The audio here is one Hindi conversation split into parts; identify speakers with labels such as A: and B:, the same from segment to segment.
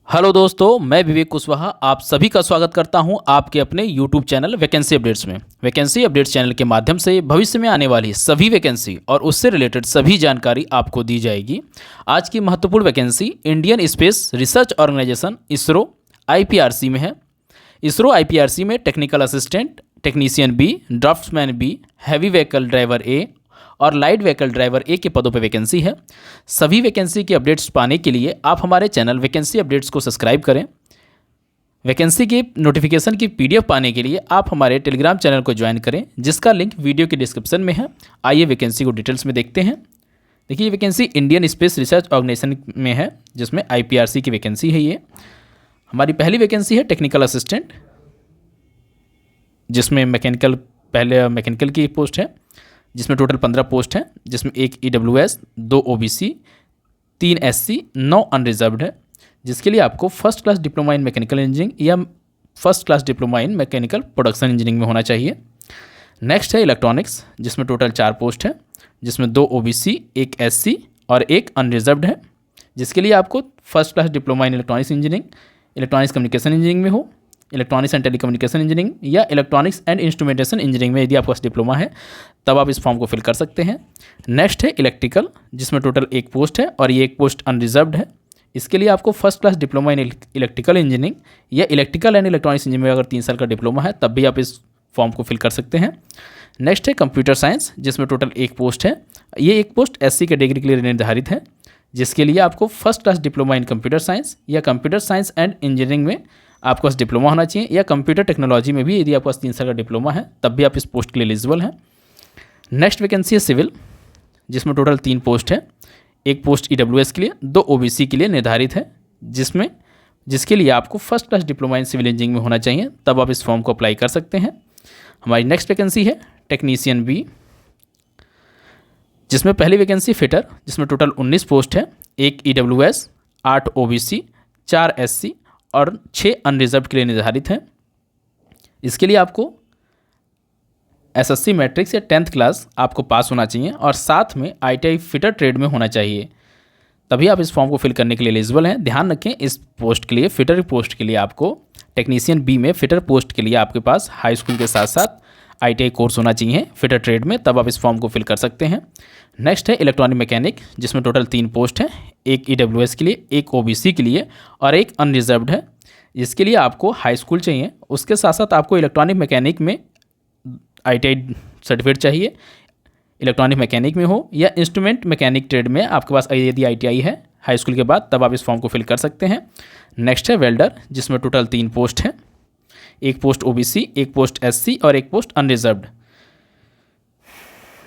A: हेलो दोस्तों, मैं विवेक कुशवाहा आप सभी का स्वागत करता हूं आपके अपने यूट्यूब चैनल वैकेंसी अपडेट्स में। वैकेंसी अपडेट्स चैनल के माध्यम से भविष्य में आने वाली सभी वैकेंसी और उससे रिलेटेड सभी जानकारी आपको दी जाएगी। आज की महत्वपूर्ण vacancy Indian space research organisation ISRO IPRC में है। इसरो आईपीआरसी में technical assistant, technician B, draftsman B, heavy vehicle driver A और लाइट व्हीकल ड्राइवर ए के पदों पर वैकेंसी है। सभी वैकेंसी की अपडेट्स पाने के लिए आप हमारे चैनल वैकेंसी अपडेट्स को सब्सक्राइब करें। वैकेंसी की नोटिफिकेशन की पीडीएफ पाने के लिए आप हमारे टेलीग्राम चैनल को ज्वाइन करें, जिसका लिंक वीडियो के डिस्क्रिप्शन में है। आइए वैकेंसी को डिटेल्स में देखते हैं। देखिए, vacancy Indian space research organisation में है, जिसमें आईपीआरसी की वैकेंसी है। ये हमारी पहली वैकेंसी है टेक्निकल असिस्टेंट, जिसमें पहले मैकेनिकल की पोस्ट है, जिसमें टोटल 15 पोस्ट हैं, जिसमें एक ईडब्ल्यूएस, 2 ओबीसी, 3 एससी, 9 अनरिजर्व्ड है, जिसके लिए आपको first class diploma in mechanical engineering या first class diploma in mechanical production engineering में होना चाहिए। नेक्स्ट है इलेक्ट्रॉनिक्स, जिसमें टोटल 4 पोस्ट है, जिसमें 2 ओबीसी, 1 एससी और 1 अनरिजर्व्ड है, जिसके लिए आपको first class diploma in electronics engineering, electronics communication engineering में हो, इलेक्ट्रॉनिक्स एंड टेलीकम्युनिकेशन इंजीनियरिंग या इलेक्ट्रॉनिक्स एंड इंस्ट्रूमेंटेशन इंजीनियरिंग में यदि आपके पास डिप्लोमा है तब आप इस फॉर्म को फिल कर सकते हैं। नेक्स्ट है इलेक्ट्रिकल, जिसमें टोटल 1 पोस्ट है और ये 1 पोस्ट अनरिजर्व्ड है। इसके लिए आपको first class diploma in electrical engineering या इलेक्ट्रिकल एंड इलेक्ट्रॉनिक्स इंजीनियरिंग में अगर 3 साल का डिप्लोमा है तब भी आप इस फॉर्म को फिल कर सकते हैं। नेक्स्ट है कंप्यूटर साइंस, जिसमें टोटल 1 पोस्ट है। ये 1 पोस्ट एससी कैटेगरी के लिए निर्धारित है, जिसके लिए आपको फर्स्ट क्लास डिप्लोमा इन कंप्यूटर साइंस या कंप्यूटर साइंस एंड इंजीनियरिंग में आपके पास डिप्लोमा होना चाहिए, या कंप्यूटर टेक्नोलॉजी में भी यदि आपके पास 3 साल का डिप्लोमा है तब भी आप इस पोस्ट के लिए एलिजिबल हैं। नेक्स्ट वैकेंसी है सिविल, जिसमें टोटल 3 पोस्ट है। 1 पोस्ट ईडब्ल्यूएस के लिए, 2 ओबीसी के लिए निर्धारित है, जिसके लिए आपको first class diploma in civil engineering में होना चाहिए, तब आप इस फॉर्म को अप्लाई कर सकते हैं। हमारी नेक्स्ट वैकेंसी है टेक्नीशियन बी, जिसमें पहली वैकेंसी फिटर, जिसमें टोटल 19 पोस्ट है। 1 ईडब्ल्यूएस, 8 ओबीसी, 4 एससी और 6 अनरिजर्व्ड के लिए निर्धारित है। इसके लिए आपको एसएससी मैट्रिक्स या 10th क्लास आपको पास होना चाहिए और साथ में आईटीआई फिटर ट्रेड में होना चाहिए, तभी आप इस फॉर्म को फिल करने के लिए एलिजिबल हैं। ध्यान रखें, इस पोस्ट के लिए, फिटर पोस्ट के लिए, आपको टेक्नीशियन बी में फिटर पोस्ट के लिए आपके पास हाई स्कूल के साथ साथ आईटीआई कोर्स होना चाहिए फिटर ट्रेड में, तब आप इस फॉर्म को फिल कर सकते हैं। नेक्स्ट है इलेक्ट्रॉनिक मैकेनिक, जिसमें टोटल 3 पोस्ट हैं। 1 ईडब्ल्यूएस के लिए, 1 ओबीसी के लिए और 1 अनरिजर्व्ड है। इसके लिए आपको हाई स्कूल चाहिए, उसके साथ साथ आपको इलेक्ट्रॉनिक मैकेनिक में आईटीआई सर्टिफिकेट चाहिए। इलेक्ट्रॉनिक मैकेनिक में हो या इंस्ट्रूमेंट मैकेनिक ट्रेड में आपके पास यदि आईटीआई है हाई स्कूल के बाद, तब आप इस फॉर्म को फिल कर सकते हैं। नेक्स्ट है वेल्डर, जिसमें टोटल 3 पोस्ट है। 1 पोस्ट ओबीसी, 1 पोस्ट एससी और 1 पोस्ट अनरिजर्व्ड।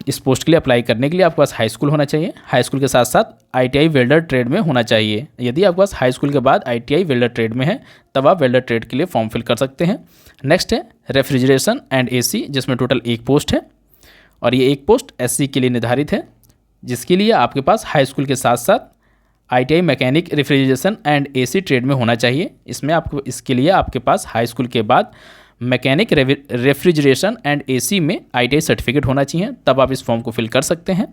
A: इस पोस्ट के लिए अप्लाई करने के लिए आपके पास हाई स्कूल होना चाहिए। हाई स्कूल के साथ साथ आईटीआई वेल्डर ट्रेड में होना चाहिए। यदि आपके पास हाई स्कूल के बाद आईटीआई वेल्डर ट्रेड में है तब आप वेल्डर ट्रेड के लिए फॉर्म फिल कर सकते हैं। नेक्स्ट है रेफ्रिजरेशन एंड एसी, जिसमें टोटल 1 पोस्ट है और ये 1 पोस्ट एससी के लिए निर्धारित है, जिसके लिए आपके पास हाई स्कूल के साथ साथ ITI mechanic refrigeration and AC trade में होना चाहिए। इसके लिए आपके पास हाई स्कूल के बाद मैकेनिक रेफ्रिजरेशन एंड एसी में आईटीआई सर्टिफिकेट होना चाहिए, तब आप इस फॉर्म को फिल कर सकते हैं।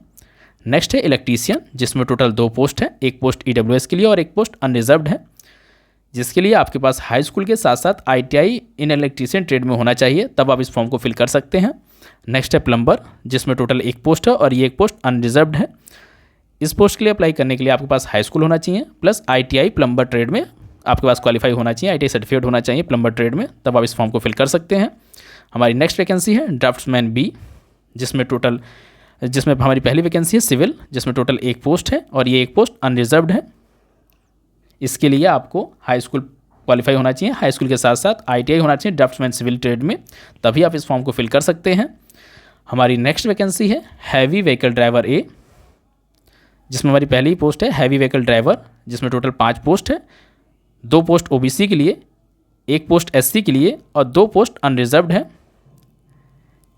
A: नेक्स्ट है इलेक्ट्रीशियन, जिसमें टोटल 2 पोस्ट है। 1 पोस्ट ईडब्ल्यूएस के लिए और 1 पोस्ट अनरिजर्व्ड है, जिसके लिए आपके पास हाई स्कूल के साथ साथ आईटीआई इन इलेक्ट्रीशियन ट्रेड में होना चाहिए, तब आप इस फॉर्म को फिल कर सकते हैं। नेक्स्ट है प्लम्बर, जिसमें टोटल 1 पोस्ट है और ये 1 पोस्ट अनरिजर्व्ड है। इस पोस्ट के लिए अप्लाई करने के लिए आपके पास हाई स्कूल होना चाहिए प्लस आईटीआई प्लम्बर ट्रेड में आपके पास क्वालिफाई होना चाहिए, आईटीआई सर्टिफिकेट होना चाहिए प्लम्बर ट्रेड में, तब आप इस फॉर्म को फिल कर सकते हैं। हमारी नेक्स्ट वैकेंसी है ड्राफ्ट्समैन बी, जिसमें हमारी पहली वैकेंसी है सिविल, जिसमें टोटल 1 पोस्ट है और ये 1 पोस्ट अनरिजर्व्ड है। इसके लिए आपको हाई स्कूल क्वालिफाई होना चाहिए, हाई स्कूल के साथ साथ आईटीआई होना चाहिए ड्राफ्ट्समैन सिविल ट्रेड में, तभी आप इस फॉर्म को फिल कर सकते हैं। हमारी नेक्स्ट वैकेंसी है हैवी व्हीकल ड्राइवर ए, जिसमें हमारी पहली पोस्ट है हैवी व्हीकल ड्राइवर, जिसमें टोटल 5 पोस्ट है। 2 पोस्ट ओबीसी के लिए, 1 पोस्ट एससी के लिए और 2 पोस्ट अनरिजर्व्ड है।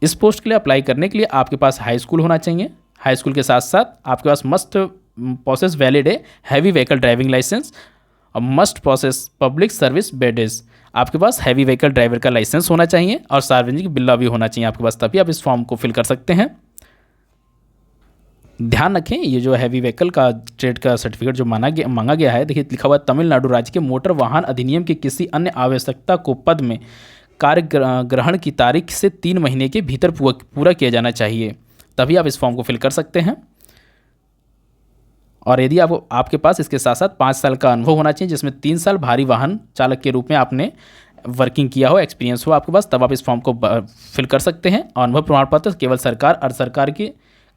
A: इस पोस्ट के लिए अप्लाई करने के लिए आपके पास हाई स्कूल होना चाहिए। हाई स्कूल के साथ साथ आपके पास मस्ट प्रोसेस वैलिड है हैवी व्हीकल ड्राइविंग लाइसेंस और मस्ट प्रोसेस पब्लिक सर्विस बैडेज। आपके पास हैवी व्हीकल ड्राइवर का लाइसेंस होना चाहिए और सार्वजनिक बिल्ला भी होना चाहिए आपके पास, तभी आप इस फॉर्म को फिल कर सकते हैं। ध्यान रखें, ये जो हैवी व्हीकल का ट्रेड का सर्टिफिकेट जो मांगा गया है, देखिए लिखा हुआ है तमिलनाडु राज्य के मोटर वाहन अधिनियम के किसी अन्य आवश्यकता को पद में कार्य ग्रहण की तारीख से 3 महीने के भीतर पूरा किया जाना चाहिए, तभी आप इस फॉर्म को फिल कर सकते हैं। और यदि आपके पास इसके साथ साथ 5 साल का अनुभव होना चाहिए, जिसमें 3 साल भारी वाहन चालक के रूप में आपने वर्किंग किया हो, एक्सपीरियंस हो आपके पास, तब आप इस फॉर्म को फिल कर सकते हैं। और अनुभव प्रमाण पत्र केवल सरकार अर्ध सरकार की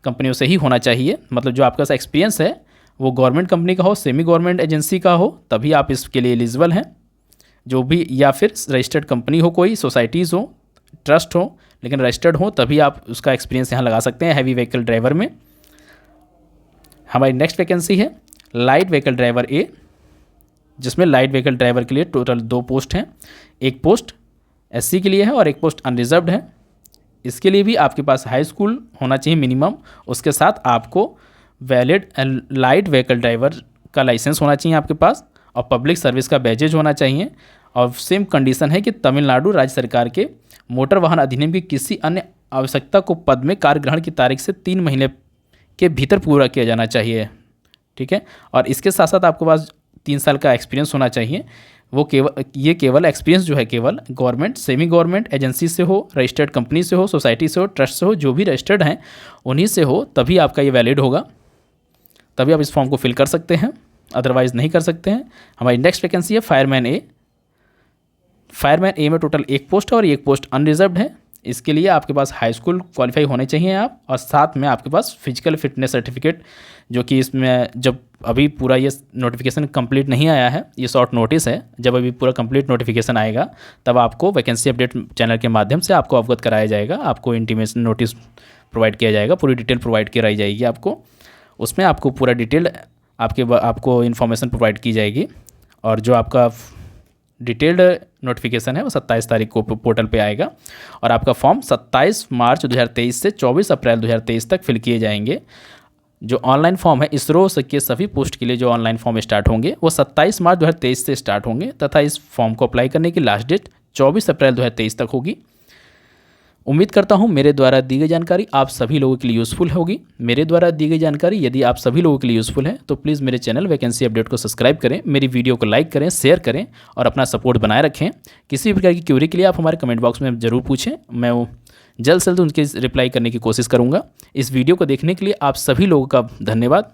A: कंपनियों से ही होना चाहिए, मतलब जो आपका एक्सपीरियंस है वो गवर्नमेंट कंपनी का हो, सेमी गवर्नमेंट एजेंसी का हो, तभी आप इसके लिए एलिजिबल हैं। जो भी, या फिर रजिस्टर्ड कंपनी हो, कोई सोसाइटीज़ हो, ट्रस्ट हो, लेकिन रजिस्टर्ड हो, तभी आप उसका एक्सपीरियंस यहाँ लगा सकते हैं हैवी व्हीकल ड्राइवर में। हमारी नेक्स्ट वैकेंसी है लाइट व्हीकल ड्राइवर ए, जिसमें लाइट व्हीकल ड्राइवर के लिए टोटल 2 पोस्ट हैं। एक पोस्ट एससी के लिए है और एक पोस्ट अनरिजर्व्ड है। इसके लिए भी आपके पास हाई स्कूल होना चाहिए मिनिमम, उसके साथ आपको वैलिड लाइट व्हीकल ड्राइवर का लाइसेंस होना चाहिए आपके पास, और पब्लिक सर्विस का बैजेज होना चाहिए। और सेम कंडीशन है कि तमिलनाडु राज्य सरकार के मोटर वाहन अधिनियम की किसी अन्य आवश्यकता को पद में कार्यग्रहण की तारीख से 3 महीने के भीतर पूरा किया जाना चाहिए, ठीक है। और इसके साथ साथ आपके पास 3 साल का एक्सपीरियंस होना चाहिए। वो केवल एक्सपीरियंस जो है केवल गवर्नमेंट, सेमी गवर्नमेंट एजेंसी से हो, रजिस्टर्ड कंपनी से हो, सोसाइटी से हो, ट्रस्ट से हो, जो भी रजिस्टर्ड हैं उन्हीं से हो, तभी आपका ये वैलिड होगा, तभी आप इस फॉर्म को फिल कर सकते हैं, अदरवाइज़ नहीं कर सकते हैं। हमारी नेक्स्ट वैकेंसी है फायरमैन ए। फायरमैन ए में टोटल 1 पोस्ट है और 1 पोस्ट अनरिजर्व्ड है। इसके लिए आपके पास हाई स्कूल क्वालिफाई होने चाहिए आप, और साथ में आपके पास फिजिकल फिटनेस सर्टिफिकेट, जो कि इसमें जब अभी पूरा ये नोटिफिकेशन कंप्लीट नहीं आया है, ये शॉर्ट नोटिस है, जब अभी पूरा कंप्लीट नोटिफिकेशन आएगा तब आपको वैकेंसी अपडेट चैनल के माध्यम से आपको अवगत कराया जाएगा, आपको इंटीमेशन नोटिस प्रोवाइड किया जाएगा, पूरी डिटेल प्रोवाइड कराई जाएगी आपको। उसमें आपको पूरा डिटेल आपको इन्फॉर्मेशन प्रोवाइड की जाएगी। और जो आपका डिटेल्ड नोटिफिकेशन है वो 27 तारीख को पोर्टल पे आएगा, और आपका फॉर्म 27 मार्च 2023 से 24 अप्रैल 2023 तक फिल किए जाएंगे। जो ऑनलाइन फॉर्म है इसरो के सभी पोस्ट के लिए जो ऑनलाइन फॉर्म स्टार्ट होंगे वो 27 मार्च 2023 से स्टार्ट होंगे, तथा इस फॉर्म को अप्लाई करने की लास्ट डेट 24 अप्रैल 2023 तक होगी। उम्मीद करता हूँ मेरे द्वारा दी गई जानकारी आप सभी लोगों के लिए यूज़फुल होगी। मेरे द्वारा दी गई जानकारी यदि आप सभी लोगों के लिए यूज़फुल है तो प्लीज़ मेरे चैनल वैकेंसी अपडेट को सब्सक्राइब करें, मेरी वीडियो को लाइक करें, शेयर करें और अपना सपोर्ट बनाए रखें। किसी भी प्रकार की क्वेरी के लिए आप हमारे कमेंट बॉक्स में ज़रूर पूछें, मैं जल्द से जल्द उनकी रिप्लाई करने की कोशिश करूँगा। इस वीडियो को देखने के लिए आप सभी लोगों का धन्यवाद।